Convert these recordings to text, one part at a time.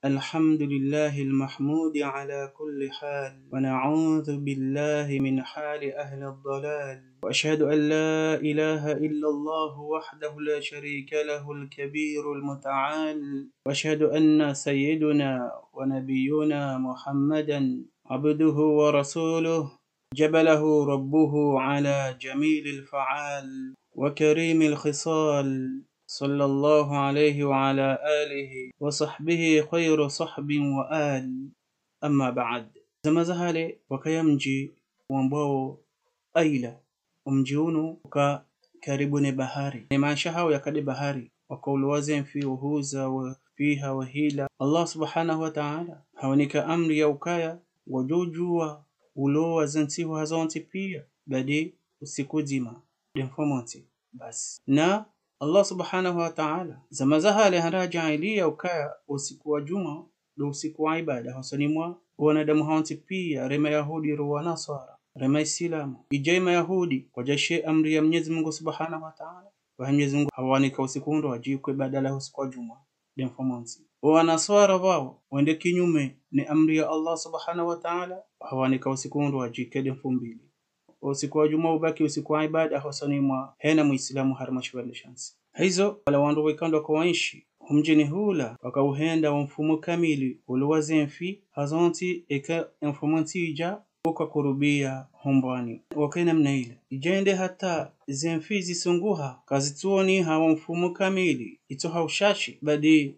الحمد لله المحمود على كل حال، ونعوذ بالله من حال أهل الضلال، وأشهد أن لا إله إلا الله وحده لا شريك له الكبير المتعال، وأشهد أن سيدنا ونبينا محمدا عبده ورسوله جبله ربه على جميل الفعال وكريم الخصال، صلى الله عليه وعلى آله وصحبه خير صحب وآل. أما بعد، zama za hale wakaya mji ambao aila mji unu uka karibu ne bahari, ne maisha hao yakade bahari wakaulwaze fi uhuza wa fiha wa hila. Allah subhanahu wa ta'ala haonika amri ya ukaya wajojua ulowa zantihu hazonti pia badi usikuzima demfomonti basi. Na Allah subhanahu wa ta'ala zama za hale harajailiya ukaya usiku wa juma do usiku wa ibada hasanimwa wanadamu haonti pia rema yahudi ruwa nasara rema islamu ijaima yahudi kwa jashe amri ya Mwenyezi Mungu subhanahu wa ta'ala wa Mwenyezi Mungu hawanika usiku ndo wajikwe badala usiku wa juma demfomonti wa nasara wao wende kinyume ni amri ya Allah subhanahu wa ta'ala hawanika usiku ndo wajike demfombili usiku wa juma ubaki usiku wa ibada hasanimwa hena muislamu haramashwele shansi hizo wala wandu wikando kwa waishi humjini hula wakauhenda wa mfumo kamili uluwazenfi hazonti eka informanti ija uka kurubia hombani wakaina mnaila ijende hata zenfi zisunguha kazituoni hawa mfumo kamili ito haushashi badi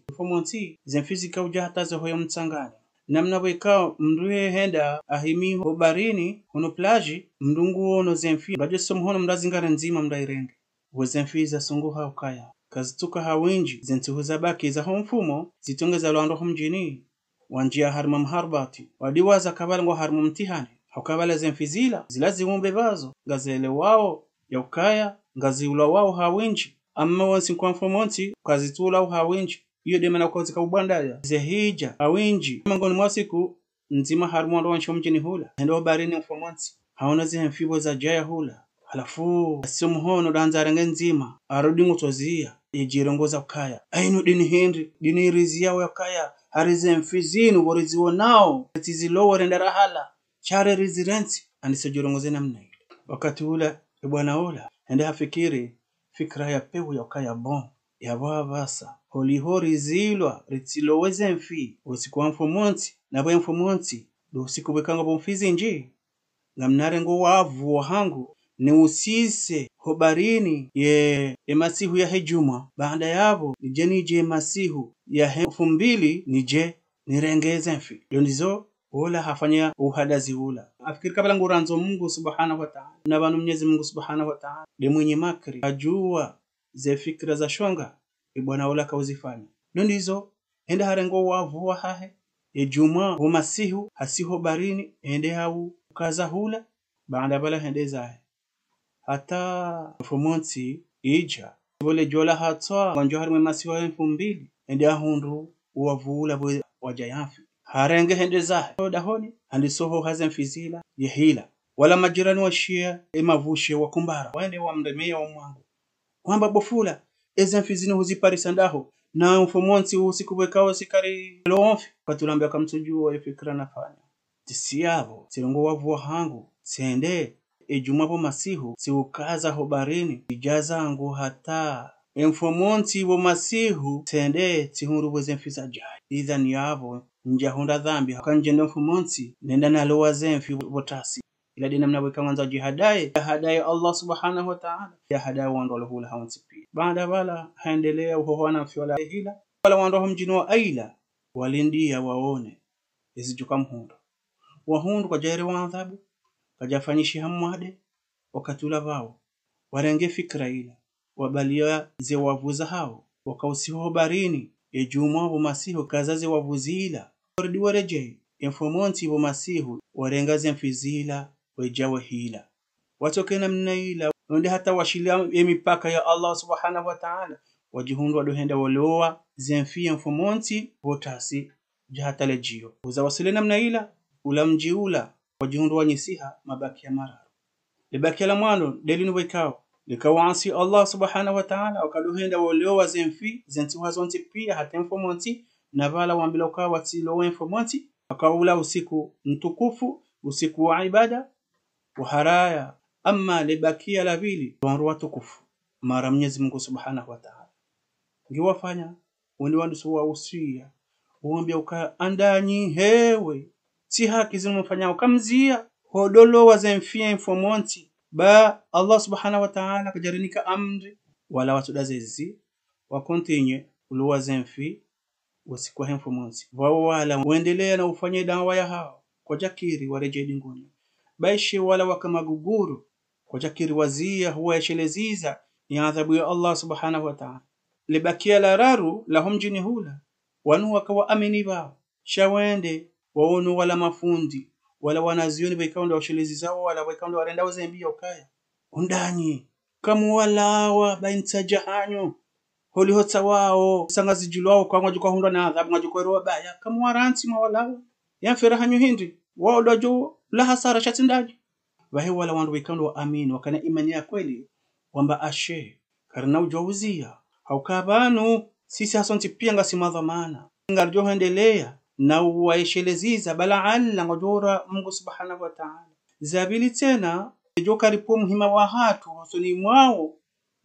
informanti zenfi zikauja hata zahoya mtsangani namna wekao mruhe henda ahimi hobarini hono plaji mdungu ono zenfi baje somhono mrazingara nzima mdairenge wezenfi za sunguha ukaya kazituka hawinji zentuhuza baki za mfumo zitongeza lwando mjini wanjia harma mharbati wadiwaza kabalango harma mtihani hukabala zenfizila zilazi umbe bazo gazele wao ya ukaya ngaziula wao hawinji amma wansi kwa mfumonti kazitula hawinji iyo demana kwa zikabandaya zehija hawinji mangoni mwasiku nzima harma ndo wancho mjini hula ndo barini mfumonti haona zenfibo za jaya hula halafu asumhono danzaranga nzima arudi mutozia ijirongoza ukaya ainu dini hindi dini rizia wa ukaya harize mfizinu woriziwo nao tizilowo renda rahala chare rizirensi anisojirongoze namna ile wakati ula bwana ula ende hafikiri fikra ya pewu ya ukaya bon ya basa holihori zilwa ritsiloweze mfi usiku wa mfumonti na bwa mfumonti do usiku bekanga bomfizi nji ngamnarengo wavu wahangu ni usise hobarini ye masihu ya hejuma baada yabo nije nije masihu ya 2000 nije nirengeze mfi ndizo wala hafanya uhadazi ula afikiri kabla nguranzo Mungu subhanahu wa ta'ala na banu Mwenyezi Mungu subhanahu wa ta'ala de mwenye makri ajua ze fikra za shonga bwana wala kauzifanya ndizo enda harengo wavu wa hahe ejuma wa masihu hasiho barini ende hau kaza hula baada bala hende zahe hata mfumonti ija wole jola hatwa wanjo harme masiwa 2000 ende ahundu uwavula wajayafi harenge hende zahe dahoni andisoho hazen fizila yehila wala majirani wa shia emavushe wakumbara waende wamremea wa mwangu kwamba bofula ezen fizini huziparisa ndaho na mfumonti usikubekao sikari loonfi katulambia kamtujua ifikra nafanya tisiyabo tirongo wavu hangu sende ejumapo masihu siukaza hobarini ijaza angu hata mfumonti wo masihu sende tihuru wezenfisa jai idhan yabo njahunda dhambi hakanjenda mfumonti nenda nalowa zenfi wotasi ila dina mnaweka mwanzo jihadai hadai Allah subhanahu wa ta'ala ya hadai wando hula hawanti pia baada bala haendelea uhohana fi wala hila wala wando mjino aila walindia waone izijuka mhundo wahundu kwa jairi wa adhabu kajafanyishi hamwade wakatula wao warenge fikra ila wabalia ze wavuza hao wakausiho barini ejuma wa masihu kazaze wavuzila wardi wareje informanti wa masihu warengaze mfizila wejawa hila watokena mnaila ndio hata washilia mipaka ya Allah subhanahu wa ta'ala wajihundu wadohenda waloa zenfi informanti wotasi jahata lejio uzawasilena mnaila ulamjiula wajihundu wanyisiha mabaki ya mara libaki la mwano delinu wekao likawansi Allah subhanahu wa ta'ala wakadohenda waloa zenfi zentu hazonti pia hata informanti na vala wambila ukawa watilo informanti akaula usiku mtukufu usiku wa ibada wa haraya. Ama libakia la vili wanru watukufu mara Mwenyezi Mungu Subhanahu wa Ta'ala ngiwafanya wani wandu wa usia uambia uka andanyi hewe si haki zinumfanya ukamzia hodolo wazemfia informanti ba Allah Subhanahu wa Ta'ala kajarinika amri wala watudazezi wakontinye uluwa zemfi wasikuwa informanti wala uendelea na ufanye dawa ya hao kwa jakiri wareje dingoni baishi wala wakamaguguru kwa jakiri wazia huwa yasheleziza ni adhabu ya Allah Subhanahu wa Ta'ala. Libakia la raru lahum jini hula wanu wakawa amini bao shawende waonu wala mafundi wala wanazioni waikaunda washeleziza wala waikaunda warenda wazembia ukaya undanyi kamu walawa bainta jahanyo holi hota wao sangazi jilwao kwa ngajukwa hundwa na adhabu ngajukwa roa baya kamu waranti mawalawa ya ferahanyo hindi wao dojo la hasara shatindaji wahe wala wandu waikaunda wa amini wakana imani ya kweli wamba ashe karna ujauzia haukabanu sisi hasonti pia ngasimadhamana ngarjo hendelea na waisheleziza bala alla ngajora Mungu Subhanahu wa Ta'ala zabili tena joka ripo muhima wa hatu hosoni mwao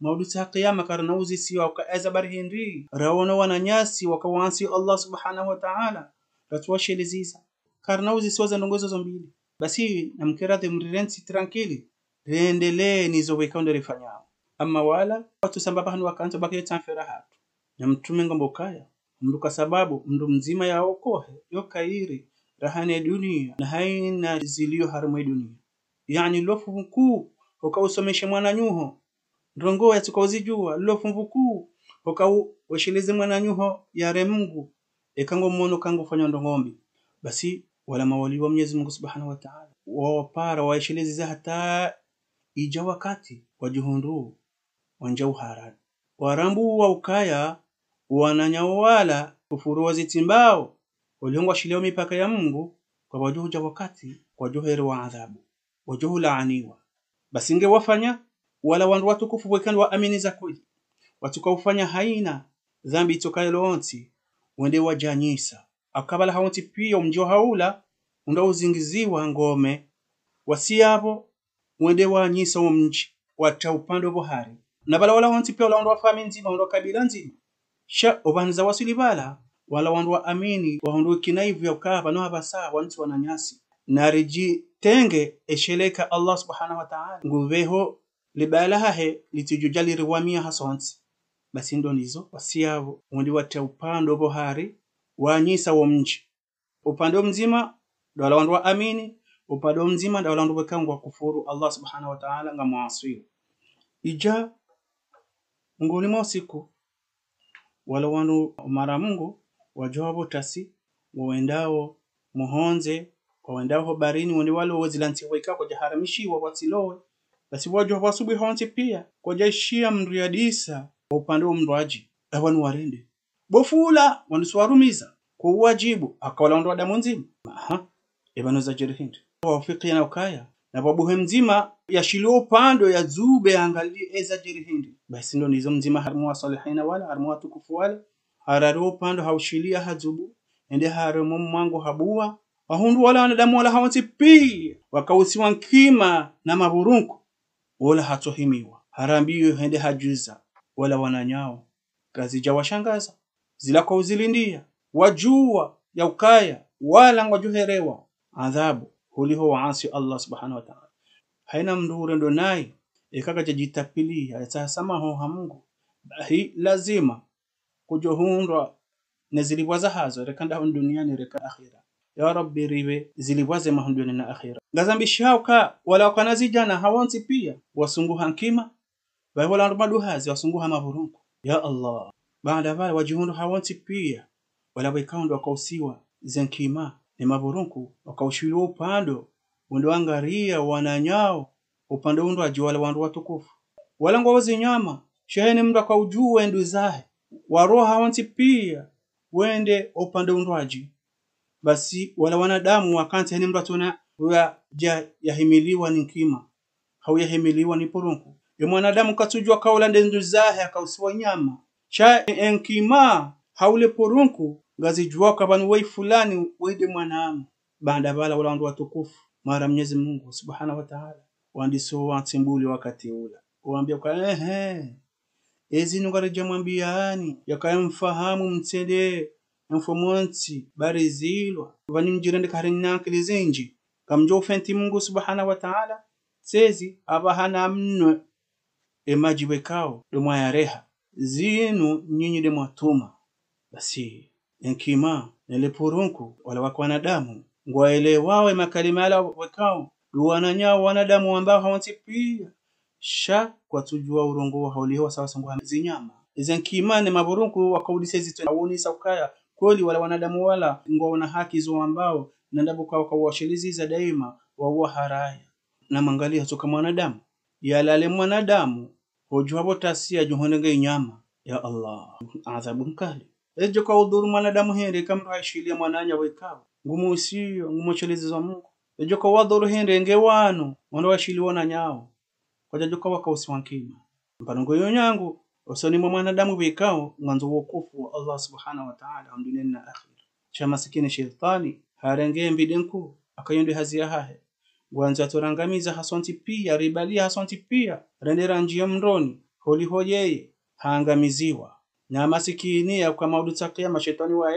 maudusi ya kiyama karna uzisi wakaeza barihindi rawana wananyasi wakawansi Allah Subhanahu wa Ta'ala ratuwasheleziza karna uzisi waza ndongozo zombili basi namkirate mrirensi tranquili rendelee nizo wekaunde rifanyao ama wala watu sambaba hanu wakanta baki tanfera hatu na mtume ngombokaya mduka sababu mdu mzima ya okohe yokairi rahane dunia na haina zilio haramu dunia yani lofu mkuu ukausomeshe mwana nyuho ndongo ya tukauzijua lofu mkuu ukawesheleze mwana nyuho ya Mungu ekango mono kango fanya ndongombi basi wala mawali wa Mwenyezi Mungu Subhanahu wa Ta'ala wapara waisheleze hata ija wakati wajuhundu wanjau harad warambu wa ukaya wananyawala kufuru wazitimbao waliongo shileo mipaka ya Mungu kwa wajuhuja wakati kwa juheri wa adhabu wajuhu laaniwa basi inge wafanya wala wandu watukufu wekani wa amini za kweli watukaufanya haina dhambi itokayo lonti wende wajanyisa akabala haonti pia mjo haula unda uzingiziwa ngome wasiabo wende wanyisa umji wata upande bohari na bala wala wanti pia wala wandu wa famili nzima wandu wa kabila nzima sha obanza wasili bala wala wandu wa amini wandu kinaivu ya ukaba no habasa wantu wananyasi na riji tenge esheleka Allah Subhanahu wa Ta'ala nguveho libala hahe litujujali riwamia hasonti basi ndo nizo wasiabo wende wata upande bohari wanyisa umji upande mzima wala wandu wa amini upande mzima wala wandu wakangwa kufuru Allah Subhanahu wa Ta'ala ngamuasiri ija ngoni mosiku wala wandu mara Mungu wajobo tasi waendao muhonze waendao barini wende wale wazilanti waika kwa jaharamishi wa watilowe basi wajobo asubuhi honte pia kwa jaishia mriadisa upande mndwaji awanu warende bofula wandu swarumiza kwa wajibu akawala wandu wadamu nzima ebano za jerihindi wafiki na ukaya na babuhe mzima ya shilo pando ya zube angali eza jerihindi basi ndo nizo mzima harmu wa salihina wala harmu wa tukufu wala hararo pando haushilia hazubu ende harmu mwangu habuwa wahundu wala wanadamu wala hawanti pia wakausiwa nkima na maburunku wala hatohimiwa harambiyo hende hajuza wala wananyao kazi jawashangaza zila kwa uzilindia wajua ya ukaya wala ngwajuherewa adhabu huliho waasi Allah Subhanahu wa Ta'ala haina mndure ndo nai ikaka jitapilia yatasama ho Mungu bahi lazima kujohundwa na zilibwaza hazo rekanda duniani reka akhira ya rabbi ribe zilibwaze mahunduni na akhira ngazambishauka wala wakanazijana hawanti pia wasunguha nkima bahi wala maduhazi wasunguha mavurunku ya Allah baada wale wajuhundu hawanti pia wala wikaundwa kausiwa zenkima ni mavurunku wakaushiwa upando undoangaria wananyao upande undwa jiwala wandu watukufu wala ngozi nyama shehene mndu kwa ujue ndu zahe waroha wanti pia wende upande undwaji basi wala wanadamu wakante hene mndu atuna yahimiliwa ni nkima hauyahimiliwa ni purunku ya mwanadamu katujua kaula ndu zahe akausiwa nyama sha enkima haule purunku ngazi jua kwa banu wei fulani wede mwanamu banda bala wala wandu watukufu mara Mwenyezi Mungu Subhanahu wa Ta'ala wandiso wantsimbuli wakati ula waambia kwa ezi nungareja mwambiani yakayamfahamu mtsede mfomonsi barizilwa vani mjirende karinyankili zinji kamjo fenti Mungu Subhanahu wa Ta'ala sezi abahana mno emajiwe kao domwa yareha zinu nyinyi de mwatuma basi enkima nelepurunku wala wako wanadamu ngwaelewawe makalima ala wakao duwana nyao wanadamu ambao hawantipia sha kwa tujua urongo hauliwa sawa sangu zinyama enkima ne maburunku wakaudise zitu awonisa ukaya kweli wala wanadamu wala ngwaona haki zo ambao nandabu kwa washiliziza daima wa haraya na mangalia toka mwanadamu yalale mwanadamu hojua botasia juhonenge nyama ya Allah adhabu mkali ejo kwa udhuru mwanadamu hende kama raishilia mwananya wekao ngumu usio ngumocheleza Mungu ejo kwa wadhuru hende ngewano mwana washiliona nyao kwa joka wakausiwankima mpango yonyangu osoni mwanadamu wekao nganzo wokofu wa Allah Subhanahu wa Ta'ala duniani na akhira cha masikini shetani harenge mbidenku akayonde hazia hahe wanza torangamiza hasonti pia ribalia hasonti pia rendera njia mroni holi hoyeye haangamiziwa na masikini ya kwa maudu takia mashetani wa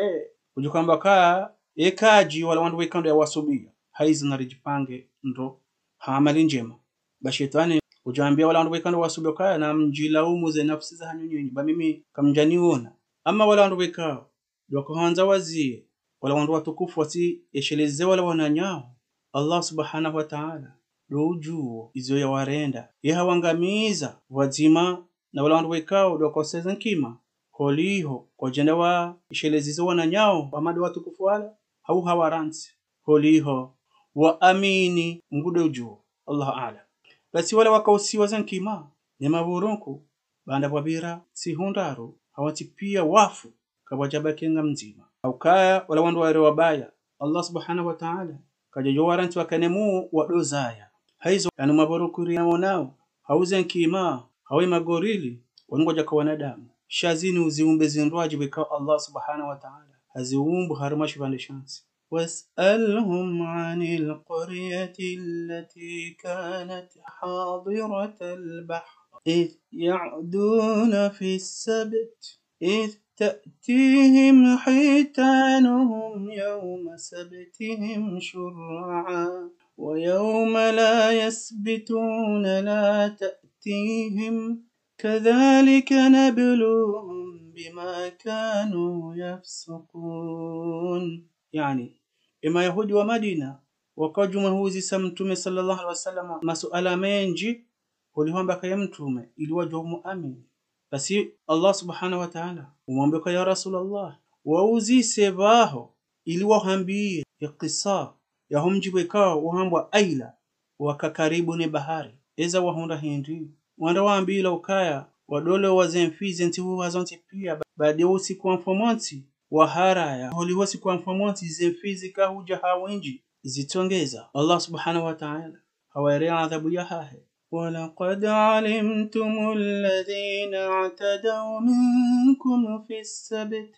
ujukamba kaa ekaji wala wandu wekando ya wasubia haizi narijipange ndo haamali njema bashetani ujaambia wala wandu wekando wasubia kaa na mjilaumu ze nafsi za hanyunyunyi ba mimi kamjaniona ama wala wandu wekao dwako hanza wazie wala wandu watukufu wasi esheleze wala wananyao Allah Subhanahu wa Ta'ala dojuo izo ya warenda yahawangamiza wazima na wala wandu wekao dokoseza nkima holiho kwa jenda wa ishelezizo wananyao wamadu watukufu wala hau hawaransi holiho wa amini ngudo juo Allah Aala basi wala wakausiwa zankima ni maburunku banda wabira si hundaru hawatipia wafu kawajabakenga mzima aukaya wala wandu wale wabaya Allah Subhanahu wa Ta'ala kajojo waranti wakanemu wadozaya haizo yani maburukuri nao hauze nkima hawi magorili wangoja kwa wanadamu shazini uziumbe zindwaji weka Allah Subhanahu wa Ta'ala haziumbu harumashi bande shansi was'alhum 'anil qaryati allati kanat hadiratal bahr id ya'duna fi as-sabt id تأتيهم حيتانهم يوم سبتهم شرعا ويوم لا يسبتون لا تأتيهم كذلك نبلوهم بما كانوا يفسقون يعني إما يهود ومدينة وقجوا هوزي سمتم صلى الله عليه وسلم مسؤال منجي ولهم بك يمتم إلواجه مؤمن basi Allah Subhanahu wa Ta'ala umwambia ya Rasulullah wauzi sebaho ili wahambie qissa ya humjiwe kao wahambwa aila wakakaribu ni bahari eza wahunda hindi wanda waambila ukaya wadole wazemfize ntihu wazonti pia baada usiku wa mfomonti wa haraya holiwasi kwa mfomonti zemfizi kahuja hawinji zitongeza Allah Subhanahu wa Ta'ala hawaerea adhabu ya hahe ولقد علمتم الذين اعتدوا منكم في السبت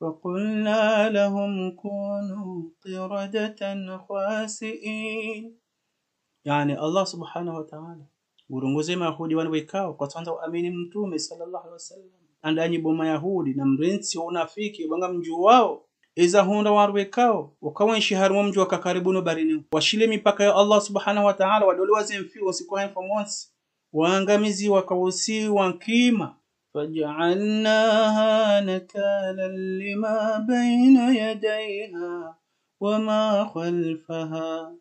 فقلنا لهم كونوا قردة خاسئين يعني الله سبحانه وتعالى urunguze mahudi wanawekao kwa kwanza uamini mtume sallallahu alaihi wasallam andanyi boma yahudi na mrensi unafiki banga mju wao iza hunda warwekao wakawenshi harumo mju wakakaribuno barini washile mipaka ya Allah Subhanahu wa Ta'ala wadole wazemfi wasikuwa informonsi waangamizi wakawusi wankima faj'alnaha nakalan lima bayna yadayha wama khalfaha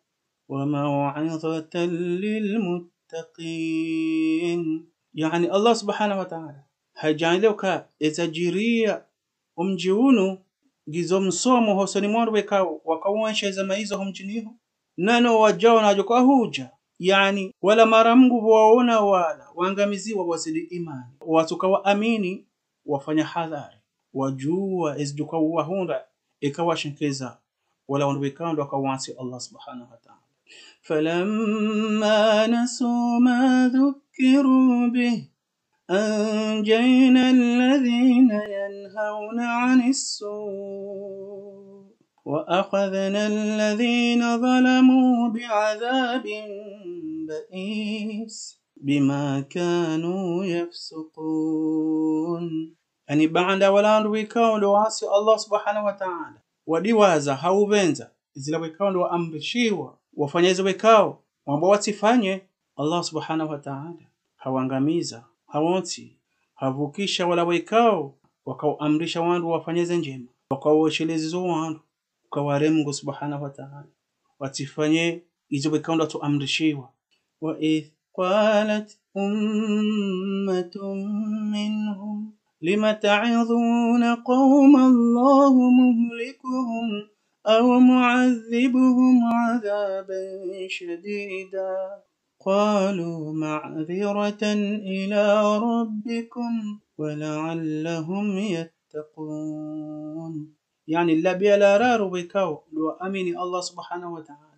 wamaw'izatan lilmuttaqin yani Allah Subhanahu wa Ta'ala hajanileka etajiria umjiunu gizo msomo hosoni mwandu wekao wakawonsha zama hizo humjiniho nano wajao najo kwa huja yani wala mara Mungu waona wala waangamiziwa wazidi imani watuka waamini wafanya hadhari wajua izjuka wahunda ikawashinkeza wala wandu wekao ndo akawansi Allah Subhanahu wa Ta'ala falamma nasu ma dhukiru bih أنجينا الذين ينهون عن السوء وأخذنا الذين ظلموا بعذاب بئيس بما كانوا يفسقون. Ani baada walandu wikao ndo wasi Allah subhanahu wa ta'ala wadiwaza hauvenza zila wikao ndo amrishiwa wafanyeze wikao mambo watifanye. Allah subhanahu wa ta'ala hawangamiza hawonti havukisha wala wikao wakaamrisha wandu wafanyeze njema wakaosheleza wandu kwa Mungu subhanahu wa ta'ala watifanye izo wikao ndo tuamrishiwa. Wa qalat ummatun minhum لم تعظون قوم الله مهلكهم أو معذبهم عذابا شديدا قالوا معذرة إلى ربكم ولعلهم يتقون. يعني اللي لا رارو بكاو لو أمين الله سبحانه وتعالى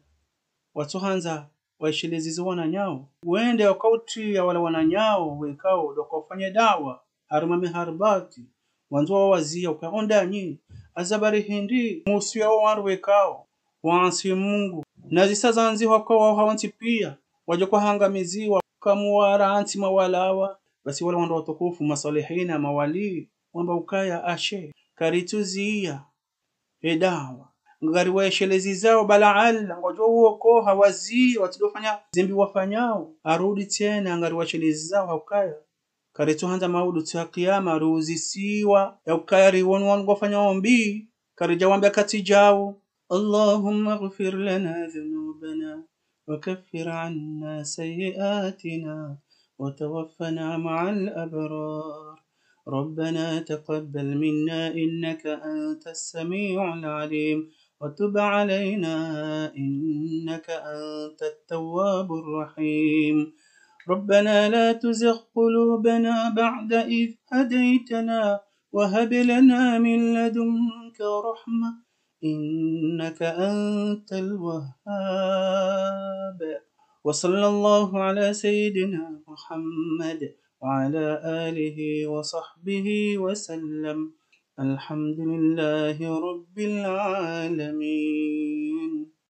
watuhanza waishilizizi wana nyao wende wakautria wala wana nyao wekao wakafanya dawa arumame harbati wanzo wazia ukaonda nyi azabari hindi musi yao warwekao wansi Mungu nazisazanzi wako hawanti pia waje kuhangamiziwa kamuwara anti mawalawa basi wale wando watukufu masalihina mawali wamba ukaya ashe karituzia edawa ngari waishelezi zao balaal ngojo uoko hawazi watidofanya zimbi wafanyao arudi tena ngari waishelezi zao hakaya karitu hanza maudu tya kiyama ruzisiwa ya ukayari wonu gofanya ombi karija wambia katijao Allahumma ighfir lana dhunubana wa kaffir anna sayiatina wa tawaffana ma'al abrar ربنا تقبل منا إنك أنت السميع العليم وتب علينا إنك أنت التواب الرحيم ربنا لا تزغ قلوبنا بعد إذ هديتنا وهب لنا من لدنك رحمة إنك أنت الوهاب. وصلى الله على سيدنا محمد وعلى آله وصحبه وسلم. الحمد لله رب العالمين.